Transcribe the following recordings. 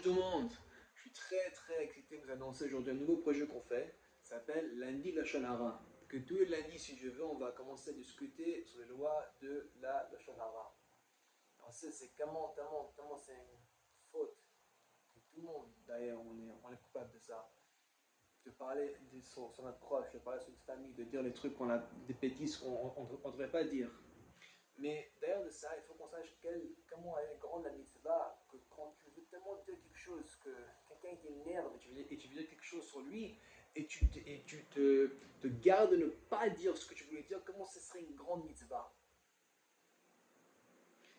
tout le monde. Je suis très très excité de vous annoncer aujourd'hui un nouveau projet qu'on fait. Ça s'appelle Lundi Lashon Hara. Que tous les lundis, si je veux, on va commencer à discuter sur les lois de la Lashon Hara. On sait c'est comment c'est une faute. Que tout le monde, d'ailleurs, on est coupable de ça. De parler sur notre proche, de parler sur notre famille, de dire les trucs des bêtises qu'on ne devrait pas dire. Mais d'ailleurs de ça, il faut qu'on sache comment elle est grande la mitzvah, que quand tu veux tellement dire quelque chose, que quelqu'un t'énerve et tu veux dire quelque chose sur lui, et tu te gardes de ne pas dire ce que tu voulais dire, comment ce serait une grande mitzvah.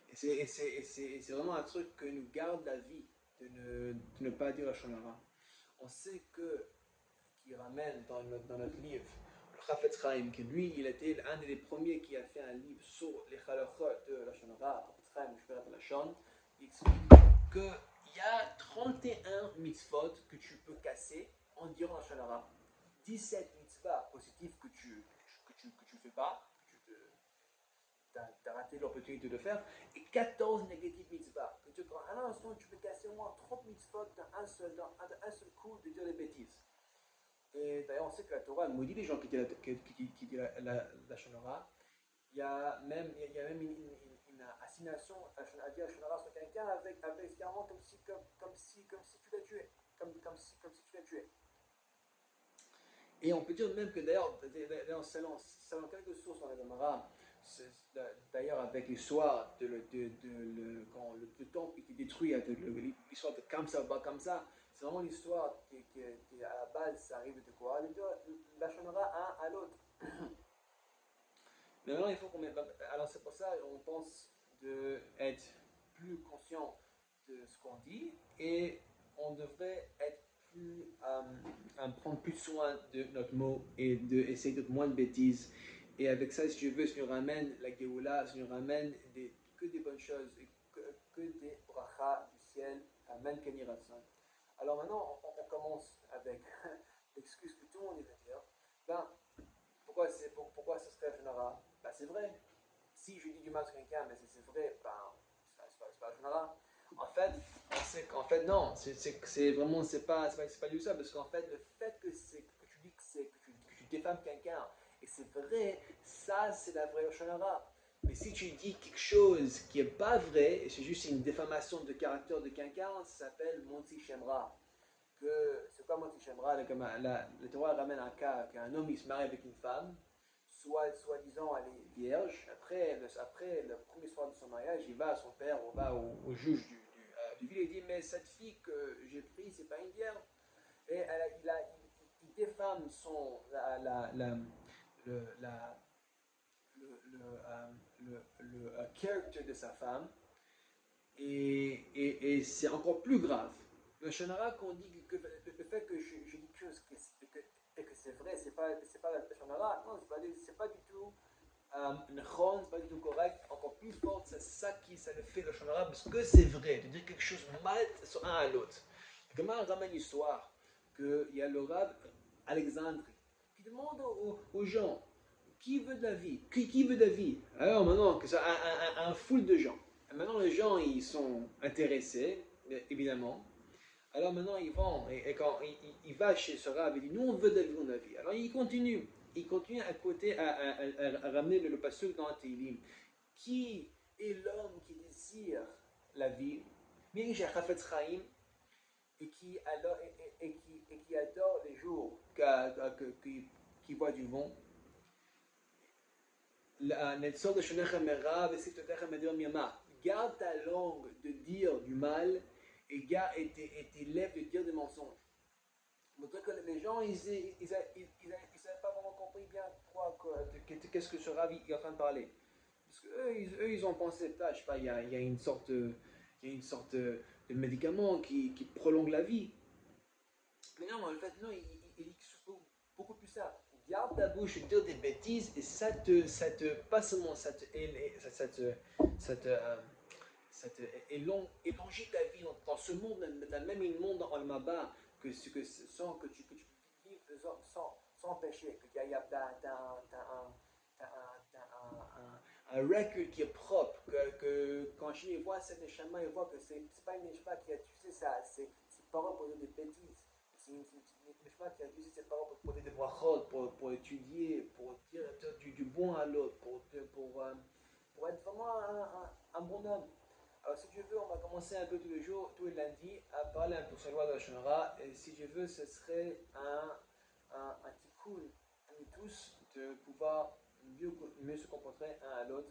Et c'est vraiment un truc que nous garde la vie, de ne pas dire la shonara. On sait qu'il ramène dans notre livre, le Chafetz Chaim, que lui, il était un des premiers qui a fait un livre sur les halachot de la Shonara. Chafetz Chaim, je fais la Shon. Il explique qu'il y a 31 mitzvot que tu peux casser en disant la Shonara. 17 mitzvahs positifs que tu fais pas, tu as raté l'opportunité de faire, et 14 négatifs mitzvahs. Que tu, à un instant, tu peux casser au moins 30 mitzvot dans un seul coup de dire des bêtises. Et d'ailleurs, on sait que la Torah maudit les gens qui disent la Shonara. Il y a même une assignation à dire la Shonara sur quelqu'un avec clairement comme si tu l'as tué. Comme si tu l'as tué. Et on peut dire même que d'ailleurs, selon quelques sources dans la Gemara, d'ailleurs avec l'histoire quand le temple était détruit, l'histoire de Kamsa Ba Kamsa, c'est vraiment l'histoire qui à la base, ça arrive de quoi? De la Shonara un à l'autre. Mais maintenant, il faut qu'on mette. Alors, c'est pour ça qu'on pense d'être plus conscient de ce qu'on dit et on devrait être prendre plus soin de notre mot et d'essayer de moins de bêtises. Et avec ça, si tu veux, ça nous ramène la Géoula, ça nous ramène que des bonnes choses, et que des brachas du ciel. Amen, Kenny Ratson. Alors maintenant, on commence avec l'excuse que tout le monde va dire. Ben, pourquoi ce serait Shonara? Ben, c'est vrai. Si je dis du mal sur quelqu'un, mais c'est vrai, ben, c'est pas Shonara. En fait, on sait qu'en fait, non, c'est vraiment, c'est pas du tout ça, parce qu'en fait, le fait que tu dis que tu défames quelqu'un, et c'est vrai, ça, c'est la vraie Shonara. Mais si tu dis quelque chose qui n'est pas vrai, et c'est juste une défamation de caractère de quelqu'un, ça s'appelle Monti Shemra. C'est quoi Monti Shemra? La Torah ramène un cas qu'un homme il se marie avec une femme, soi-disant elle est vierge. Après le premier soir de son mariage, il va à son père, on va au juge du ville et dit mais cette fille que j'ai prise, c'est pas une vierge. Et il défame le character de sa femme et c'est encore plus grave. Le Shonara, qu'on dit que le fait que je dis quelque chose et que c'est vrai, c'est pas la Shonara, non, c'est pas du tout c'est pas du tout correct, encore plus fort, c'est ça qui ça le fait le Shonara, parce que c'est vrai, de dire quelque chose mal sur un à l'autre. Comment on ramène l'histoire qu'il y a le Rav Alexandre qui demande aux gens qui veut de la vie, qui veut de la vie. Alors maintenant, que ça, un foule de gens. Et maintenant, les gens, ils sont intéressés, évidemment. Alors maintenant, ils vont, et quand il va chez ce Rav, il dit, nous, on veut de la vie. Alors il continue. Il continue à côté, à ramener le passage dans Teilim. Qui est l'homme qui désire la vie? Mirish Chafetz Chaim, et qui adore les jours qui voit du vent. Garde ta langue de dire du mal et tes lèvres de dire des mensonges. Montrer que les gens, ils n'avaient pas vraiment compris bien qu'est-ce que ce Rav est en train de parler. Parce qu'eux, ils ont pensé, je sais pas, il y a une sorte de médicament qui prolonge la vie. Mais non, en fait, non, il dit beaucoup plus ça. Garde ta bouche de dire des bêtises et pas seulement, ça te élargit ta vie dans ce monde, dans le même monde dans Almaba, sans que tu vives sans péché, que tu as un record qui est propre, que quand je les vois, cette neshama, ils voient que c'est pas une neshama qui a tué ça, des bêtises. C'est une petite mishma qui a utilisé ses paroles pour poser des brachot, pour étudier, pour dire du bon à l'autre, pour être vraiment un bon homme. Alors si tu veux, on va commencer un peu tous les jours, tous les lundis, à parler un peu sur la loi de la Shonara. Et si je veux, ce serait un tikkun à nous tous de pouvoir mieux se comporter un à l'autre.